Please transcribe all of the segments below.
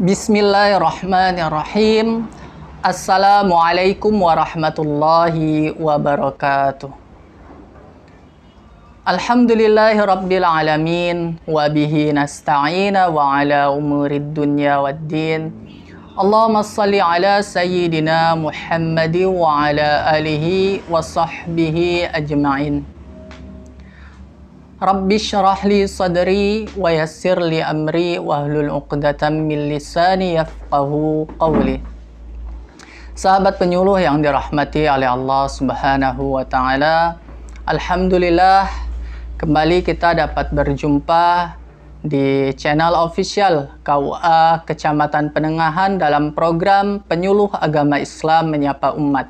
Bismillahirrahmanirrahim. Assalamualaikum warahmatullahi wabarakatuh. Alhamdulillahi rabbil alamin wa bihi nasta'ina wa ala umurid dunya waddin. Allahumma salli ala sayyidina Muhammadin wa ala alihi wa sahbihi ajma'in. Rabbi syrah li sadri wa yassir li amri wahlul 'uqdatam min lisani yafqahu qawli. Sahabat penyuluh yang dirahmati oleh Allah Subhanahu wa taala, alhamdulillah kembali kita dapat berjumpa di channel official KUA Kecamatan Penengahan dalam program Penyuluh Agama Islam Menyapa Umat.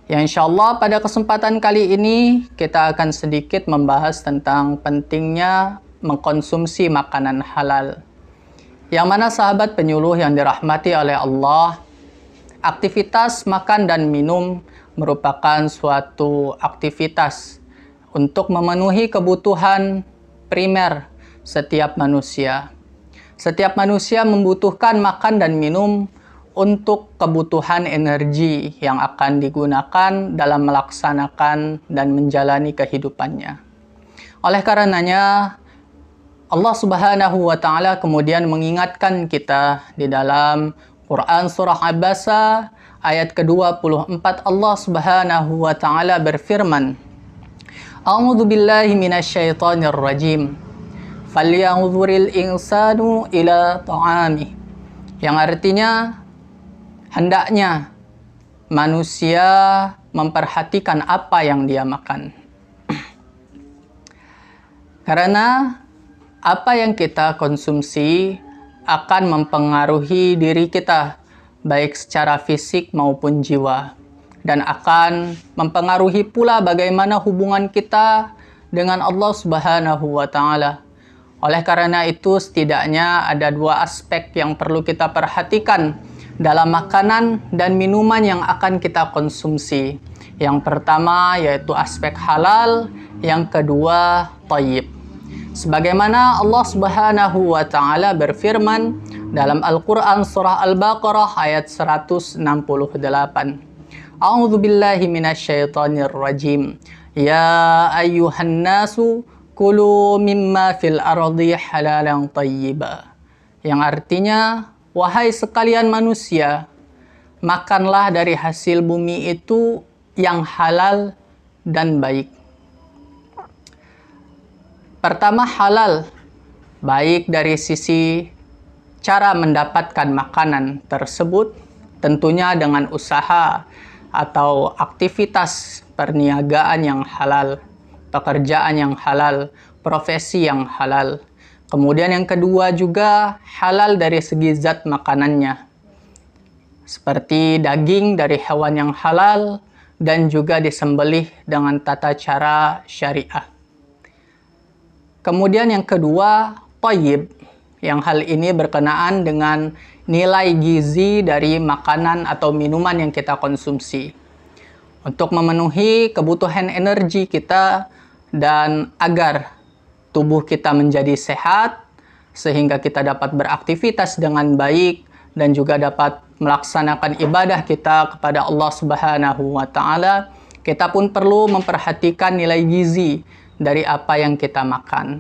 Ya, insya Allah pada kesempatan kali ini kita akan sedikit membahas tentang pentingnya mengkonsumsi makanan halal. Yang mana sahabat penyuluh yang dirahmati oleh Allah, aktivitas makan dan minum merupakan suatu aktivitas untuk memenuhi kebutuhan primer setiap manusia. Setiap manusia membutuhkan makan dan minum untuk kebutuhan energi yang akan digunakan dalam melaksanakan dan menjalani kehidupannya. Oleh karenanya, Allah Subhanahu wa taala kemudian mengingatkan kita di dalam Quran surah Abasa ayat ke-24. Allah Subhanahu wa taala berfirman, A'udzu billahi minasyaitonir rajim. Falyanzuril insanu ila ta'amih. Yang artinya, hendaknya manusia memperhatikan apa yang dia makan. Karena apa yang kita konsumsi akan mempengaruhi diri kita, baik secara fisik maupun jiwa. Dan akan mempengaruhi pula bagaimana hubungan kita dengan Allah Subhanahu wa ta'ala. Oleh karena itu, setidaknya ada dua aspek yang perlu kita perhatikan dalam makanan dan minuman yang akan kita konsumsi. Yang pertama yaitu aspek halal, yang kedua thayyib. Sebagaimana Allah Subhanahu wa taala berfirman dalam Al-Qur'an surah Al-Baqarah ayat 168. A'udzu billahi minasyaitonir rajim. Ya ayyuhan nasu kulu mimma fil ardi halalan thayyiba. Yang artinya, wahai sekalian manusia, makanlah dari hasil bumi itu yang halal dan baik. Pertama, halal, baik dari sisi cara mendapatkan makanan tersebut, tentunya dengan usaha atau aktivitas perniagaan yang halal, pekerjaan yang halal, profesi yang halal. Kemudian yang kedua juga halal dari segi zat makanannya, seperti daging dari hewan yang halal dan juga disembelih dengan tata cara syariah. Kemudian yang kedua, thayyib, yang hal ini berkenaan dengan nilai gizi dari makanan atau minuman yang kita konsumsi untuk memenuhi kebutuhan energi kita dan agar tubuh kita menjadi sehat, sehingga kita dapat beraktivitas dengan baik dan juga dapat melaksanakan ibadah kita kepada Allah Subhanahu wa taala. Kita pun perlu memperhatikan nilai gizi dari apa yang kita makan.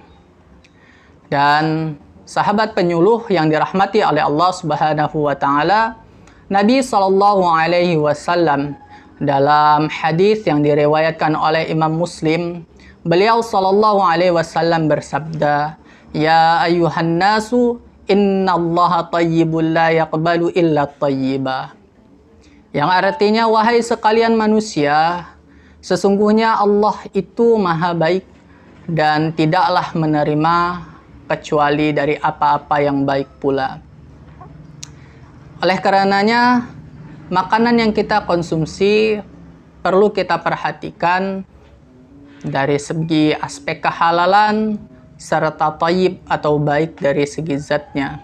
Dan sahabat penyuluh yang dirahmati oleh Allah Subhanahu wa taala, Nabi sallallahu alaihi wasallam dalam hadis yang diriwayatkan oleh Imam Muslim, beliau sallallahu alaihi wasallam bersabda, Ya ayyuhan nasu innallaha thayyibun la yaqbalu illa thayyiba. Yang artinya, wahai sekalian manusia, sesungguhnya Allah itu maha baik dan tidaklah menerima kecuali dari apa-apa yang baik pula. Oleh karenanya, makanan yang kita konsumsi perlu kita perhatikan dari segi aspek kehalalan serta thayyib atau baik dari segi zatnya,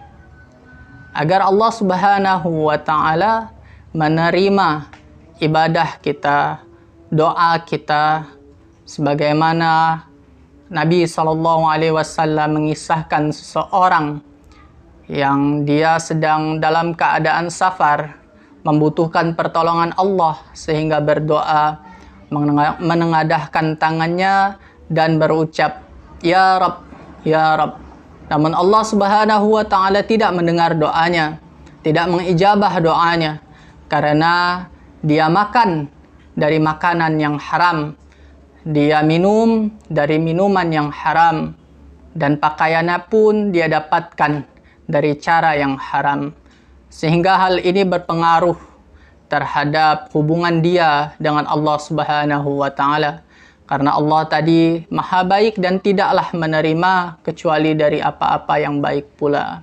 agar Allah Subhanahu wa taala menerima ibadah kita, doa kita, sebagaimana Nabi SAW mengisahkan seseorang yang dia sedang dalam keadaan safar, membutuhkan pertolongan Allah, sehingga berdoa, menengadahkan tangannya dan berucap, "Ya Rabb, Ya Rabb." Namun Allah Subhanahu wa Ta'ala tidak mendengar doanya, tidak mengijabah doanya, karena dia makan dari makanan yang haram, dia minum dari minuman yang haram, dan pakaiannya pun dia dapatkan dari cara yang haram. Sehingga hal ini berpengaruh terhadap hubungan dia dengan Allah Subhanahu wa Ta'ala. Karena Allah tadi maha baik dan tidaklah menerima kecuali dari apa-apa yang baik pula.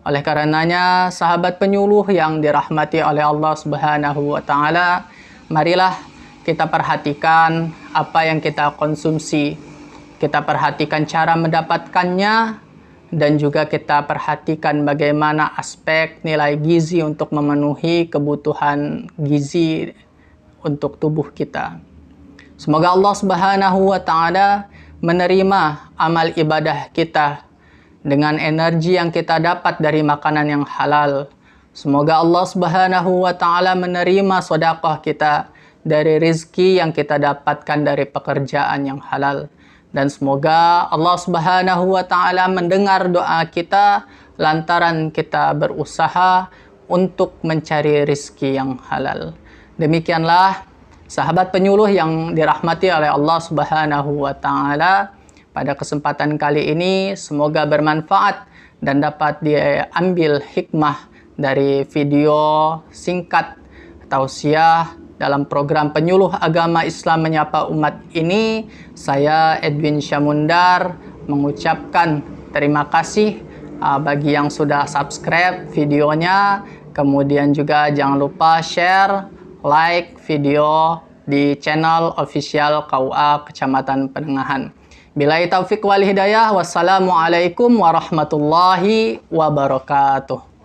Oleh karenanya, sahabat penyuluh yang dirahmati oleh Allah Subhanahu wa Ta'ala, marilah kita perhatikan apa yang kita konsumsi. Kita perhatikan cara mendapatkannya, dan juga kita perhatikan bagaimana aspek nilai gizi untuk memenuhi kebutuhan gizi untuk tubuh kita. Semoga Allah Subhanahu wa Ta'ala menerima amal ibadah kita dengan energi yang kita dapat dari makanan yang halal. Semoga Allah Subhanahu wa Ta'ala menerima sedekah kita dari rizki yang kita dapatkan dari pekerjaan yang halal. Dan semoga Allah Subhanahu wa Ta'ala mendengar doa kita lantaran kita berusaha untuk mencari rizki yang halal. Demikianlah sahabat penyuluh yang dirahmati oleh Allah Subhanahu wa Ta'ala. Pada kesempatan kali ini semoga bermanfaat dan dapat diambil hikmah dari video singkat tausiah dalam program Penyuluh Agama Islam Menyapa Umat ini. Saya Edwin Syamundar mengucapkan terima kasih bagi yang sudah subscribe videonya. Kemudian juga jangan lupa share, like video di channel official KUA Kecamatan Penengahan. Billahi taufiq wal hidayah. Wassalamualaikum warahmatullahi wabarakatuh.